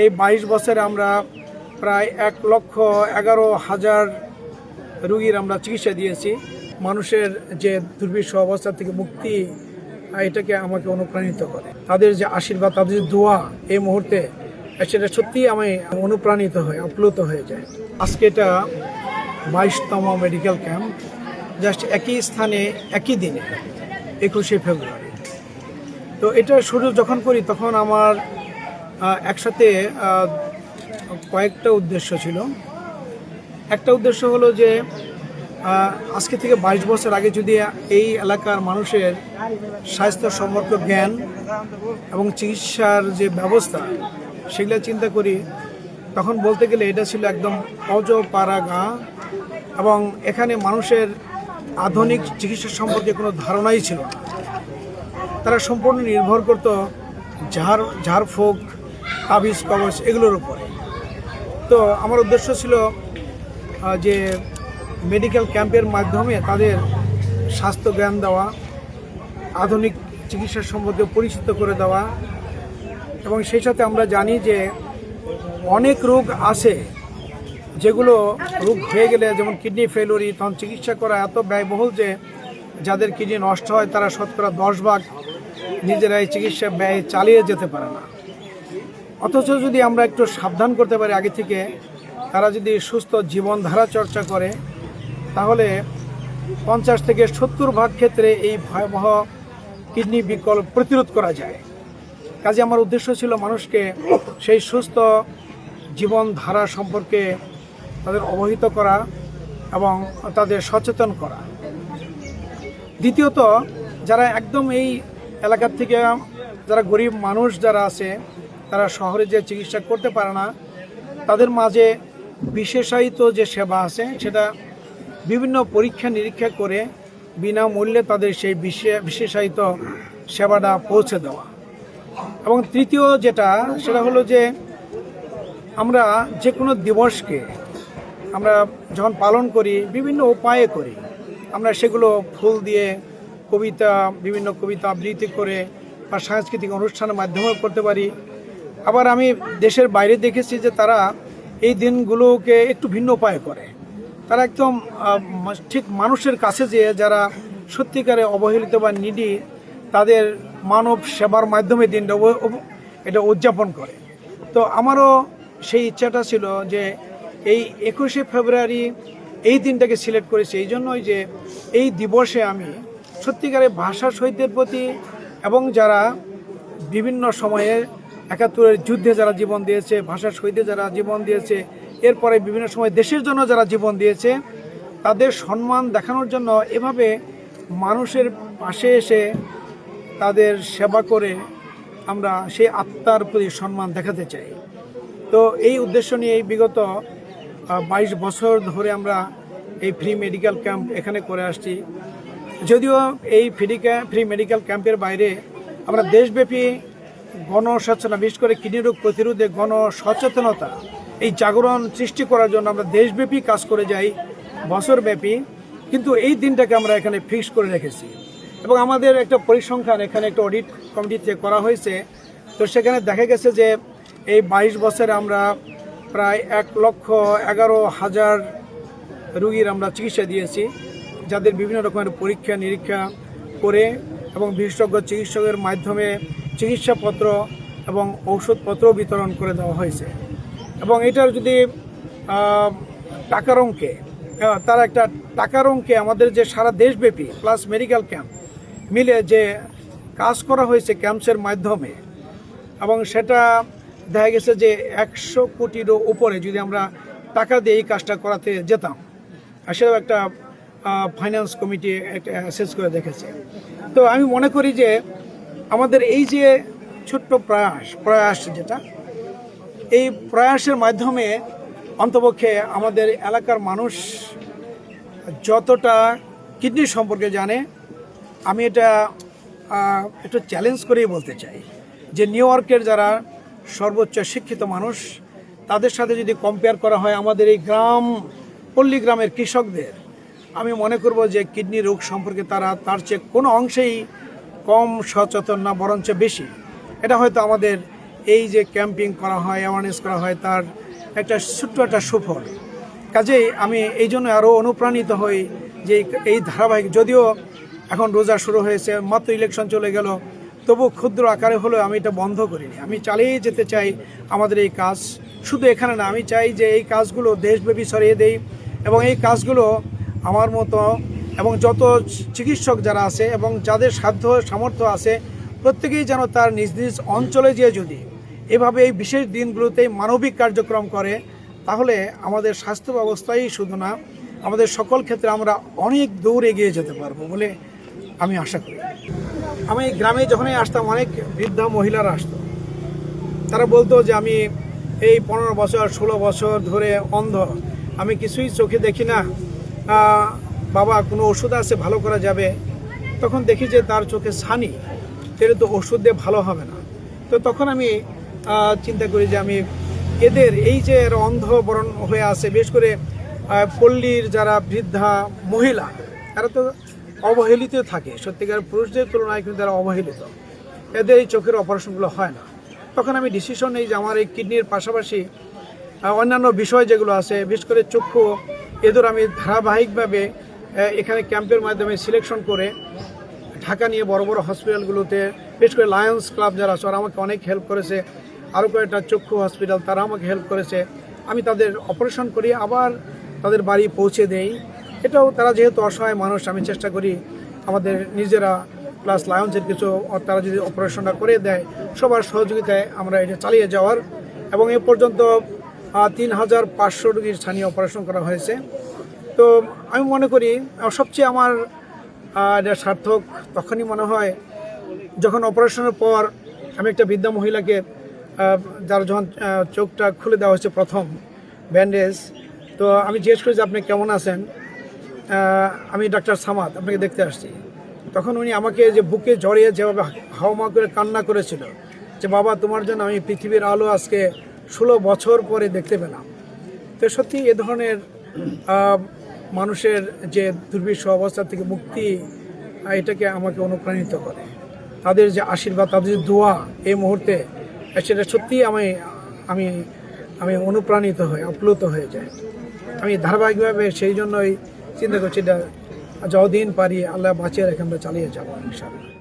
এই 22 বছরে আমরা প্রায় 1,11,000 রোগীর আমরা চিকিৎসা দিয়েছি। মানুষের যে দুর্বিষহ অবস্থা থেকে মুক্তি, এটাকে আমাকে অনুপ্রাণিত করে। তাদের যে আশীর্বাদ, তাদের যে দোয়া এই মুহূর্তে, সেটা সত্যিই আমি অনুপ্রাণিত হয়ে আপ্লুত হয়ে যায়। আজকে এটা 22তম মেডিকেল ক্যাম্প, জাস্ট একই স্থানে একই দিনে 21শে ফেব্রুয়ারি। তো এটা শুরু যখন করি তখন আমার একসাথে কয়েকটা উদ্দেশ্য ছিল। একটা উদ্দেশ্য হলো যে আজকে থেকে 22 বছর আগে যদি এই এলাকার মানুষের স্বাস্থ্য সম্পর্ক জ্ঞান এবং চিকিৎসার যে ব্যবস্থা সেগুলো চিন্তা করি, তখন বলতে গেলে এটা ছিল একদম অজপাড়া গাঁ, এবং এখানে মানুষের আধুনিক চিকিৎসা সম্পর্কে কোনো ধারণাই ছিল না। তারা সম্পূর্ণ নির্ভর করত ঝাড়ফুঁক, তাবিজ কবচ এগুলোর উপরে। তো আমার উদ্দেশ্য ছিল যে মেডিকেল ক্যাম্পের মাধ্যমে তাদের স্বাস্থ্য জ্ঞান দেওয়া, আধুনিক চিকিৎসা সম্পর্কে পরিচিত করে দেওয়া, এবং সেই সাথে আমরা জানি যে অনেক রোগ আছে যেগুলো রোগ হয়ে গেলে, যেমন কিডনি ফেলুরি, তখন চিকিৎসা করা এত ব্যয়বহুল যে যাদের কিডনি নষ্ট হয় তারা শতকরা 10 ভাগ নিজেরাই চিকিৎসা ব্যয় চালিয়ে যেতে পারে না। অথচ যদি আমরা একটু সাবধান করতে পারি আগে থেকে, তারা যদি সুস্থ জীবনধারা চর্চা করে, তাহলে 50 থেকে 70 ভাগ ক্ষেত্রে এই ভয়াবহ কিডনি বিকল প্রতিরোধ করা যায়। কাজে আমার উদ্দেশ্য ছিল মানুষকে সেই সুস্থ জীবনধারা সম্পর্কে তাদের অবহিত করা এবং তাদের সচেতন করা। দ্বিতীয়ত, যারা একদম এই এলাকার থেকে, যারা গরিব মানুষ যারা আছে, তারা শহরে যে চিকিৎসা করতে পারে না, তাদের মাঝে বিশেষায়িত যে সেবা আছে সেটা বিভিন্ন পরীক্ষা নিরীক্ষা করে বিনামূল্যে তাদের সেই বিশেষায়িত সেবাটা পৌঁছে দেওয়া। এবং তৃতীয় যেটা, সেটা হলো যে আমরা যে কোনো দিবসকে আমরা যখন পালন করি বিভিন্ন উপায়ে করি। আমরা সেগুলো ফুল দিয়ে, কবিতা, বিভিন্ন কবিতা আবৃত্তি করে বা সাংস্কৃতিক অনুষ্ঠানের মাধ্যমেও করতে পারি। আবার আমি দেশের বাইরে দেখেছি যে তারা এই দিনগুলোকে একটু ভিন্ন উপায়ে করে। তারা একদম ঠিক মানুষের কাছে যেয়ে যারা সত্যিকারে অবহেলিত বা নিডি, তাদের মানব সেবার মাধ্যমে দিনটা এটা উদযাপন করে। তো আমারও সেই ইচ্ছাটা ছিল যে এই 21শে ফেব্রুয়ারি এই দিনটাকে সিলেক্ট করেছি এই জন্যই যে এই দিবসে আমি সত্যিকারে ভাষা শহীদদের প্রতি, এবং যারা বিভিন্ন সময়ে 71-এর যুদ্ধে যারা জীবন দিয়েছে, ভাষা শহীদে যারা জীবন দিয়েছে, এরপরে বিভিন্ন সময় দেশের জন্য যারা জীবন দিয়েছে, তাদের সম্মান দেখানোর জন্য এভাবে মানুষের পাশে এসে তাদের সেবা করে আমরা সেই আত্মার প্রতি সম্মান দেখাতে চাই। তো এই উদ্দেশ্য নিয়ে এই বিগত 22 বছর ধরে আমরা এই ফ্রি মেডিকেল ক্যাম্প এখানে করে আসছি। যদিও এই ফ্রি মেডিকেল ক্যাম্পের বাইরে আমরা দেশব্যাপী গণসচেতনতা, বিশেষ করে কিডনি রোগ প্রতিরোধে গণসচেতনতা, এই জাগরণ সৃষ্টি করার জন্য আমরা দেশব্যাপী কাজ করে যাই বছরব্যাপী। কিন্তু এই দিনটাকে আমরা এখানে ফিক্স করে রেখেছি, এবং আমাদের একটা পরিসংখ্যান এখানে একটা অডিট কমিটিতে করা হয়েছে। তো সেখানে দেখা গেছে যে এই 22 বছরে আমরা প্রায় 1,11,000 রোগীর আমরা চিকিৎসা দিয়েছি, যাদের বিভিন্ন রকমের পরীক্ষা নিরীক্ষা করে এবং বিশেষজ্ঞ চিকিৎসকের মাধ্যমে চিকিৎসাপত্র এবং ঔষধপত্র বিতরণ করে দেওয়া হয়েছে। এবং এটার যদি টাকার অঙ্কে, তার একটা টাকার অঙ্কে আমাদের যে সারা দেশব্যাপী প্লাস মেডিকেল ক্যাম্প মিলে যে কাজ করা হয়েছে ক্যাম্পসের মাধ্যমে, এবং সেটা দেখা গেছে যে 100 কোটিরও উপরে যদি আমরা টাকা দিয়ে এই কাজটা করাতে যেতাম, সেটাও একটা ফাইন্যান্স কমিটি একটা অ্যাসেস করে দেখেছে। তো আমি মনে করি যে আমাদের এই যে ছোট্ট প্রয়াস যেটা, এই প্রয়াসের মাধ্যমে অন্তপক্ষে আমাদের এলাকার মানুষ যতটা কিডনি সম্পর্কে জানে, আমি এটা একটু চ্যালেঞ্জ করেই বলতে চাই যে নিউ ইয়র্কের যারা সর্বোচ্চ শিক্ষিত মানুষ, তাদের সাথে যদি কম্পেয়ার করা হয় আমাদের এই পল্লী গ্রামের কৃষকদের, আমি মনে করব যে কিডনি রোগ সম্পর্কে তারা তার চেয়ে কোনো অংশেই কম সচেতন না, বরঞ্চ বেশি। এটা হয়তো আমাদের এই যে ক্যাম্পিং করা হয়, অ্যাওয়ারনেস করা হয়, তার একটা ছোট্ট একটা সুফল। কাজেই আমি এই জন্য আরও অনুপ্রাণিত হই যে এই ধারাবাহিক, যদিও এখন রোজা শুরু হয়েছে, মাত্র ইলেকশন চলে গেল, তবু ক্ষুদ্র আকারে হলেও আমি এটা বন্ধ করিনি। আমি চালিয়ে যেতে চাই আমাদের এই কাজ। শুধু এখানে না, আমি চাই যে এই কাজগুলো দেশব্যাপী ছড়িয়ে দেই, এবং এই কাজগুলো আমার মতো এবং যত চিকিৎসক যারা আছে এবং যাদের সাধ্য সামর্থ্য আছে, প্রত্যেকেই যেন তার নিজ নিজ অঞ্চলে যেয়ে যদি এভাবে এই বিশেষ দিনগুলোতেই মানবিক কার্যক্রম করে, তাহলে আমাদের স্বাস্থ্য ব্যবস্থাই শুধু না, আমাদের সকল ক্ষেত্রে আমরা অনেক দূর এগিয়ে যেতে পারবো বলে আমি আশা করি। আমি গ্রামে যখনই আসতাম, অনেক বৃদ্ধা মহিলারা আসতো। তারা বলতো যে আমি এই 15 বছর 16 বছর ধরে অন্ধ, আমি কিছুই চোখে দেখি না, বাবা কোনো ওষুধ আছে ভালো করা যাবে? তখন দেখি যে তার চোখে ছানি, সেটা তো ওষুধ দিয়ে ভালো হবে না। তো তখন আমি চিন্তা করি যে আমি এদের এই যে অন্ধ বরণ হয়ে আছে, বিশেষ করে পল্লীর যারা বৃদ্ধা মহিলা, তারা তো অবহেলিত থাকে, সত্যিকার পুরুষদের তুলনায় কিন্তু তারা অবহেলিত, এদের এই চোখের অপারেশনগুলো হয় না। তখন আমি ডিসিশন নিই যে আমার এই কিডনির পাশাপাশি অন্যান্য বিষয় যেগুলো আছে, বিশেষ করে চক্ষু, এদের আমি ধারাবাহিকভাবে এখানে ক্যাম্পের মাধ্যমে সিলেকশন করে ঢাকা নিয়ে বড় বড় হসপিটালগুলোতে, বিশেষ করে লায়ন্স ক্লাব যারা আছে ওরা আমাকে অনেক হেল্প করেছে, আরও কয়েকটা চক্ষু হসপিটাল তারা আমাকে হেল্প করেছে। আমি তাদের অপারেশন করি, আবার তাদের বাড়ি পৌঁছে দেই। এটাও তারা যেহেতু অসহায় মানুষ, আমি চেষ্টা করি আমাদের নিজেরা প্লাস লায়ন্সের কিছু, তারা যদি অপারেশনটা করে দেয়, সবার সহযোগিতায় আমরা এটা চালিয়ে যাওয়ার। এবং এ পর্যন্ত 3500 রোগীর স্থানীয় অপারেশন করা হয়েছে। তো আমি মনে করি সবচেয়ে আমার এটা সার্থক তখনই মনে হয় যখন অপারেশনের পর আমি একটা বৃদ্ধা মহিলাকে, যার যখন চোখটা খুলে দেওয়া হয়েছে প্রথম ব্যান্ডেজ, তো আমি জিজ্ঞেস করি যে আপনি কেমন আছেন, আমি ডাক্তার সামাদ, আপনাকে দেখতে আসছি। তখন উনি আমাকে যে বুকে জড়িয়ে যেভাবে হাওয়া করে কান্না করেছিল যে বাবা তোমার জন্য আমি পৃথিবীর আলো আজকে 16 বছর পরে দেখতে পেলাম। তো সত্যি এ ধরনের মানুষের যে দুর্বিষহ অবস্থা থেকে মুক্তি, এটাকে আমাকে অনুপ্রাণিত করে। তাদের যে আশীর্বাদ, তাদের যে দোয়া এই মুহূর্তে, সেটা সত্যিই আমি অনুপ্রাণিত হয়ে আপ্লুত হয়ে যাই। আমি ধারাবাহিকভাবে সেই জন্যই চিন্তা করছি এটা যতদিন পারি আল্লাহ বাঁচিয়ে রেখে আমরা চালিয়ে যাবো ইনশাআল্লাহ।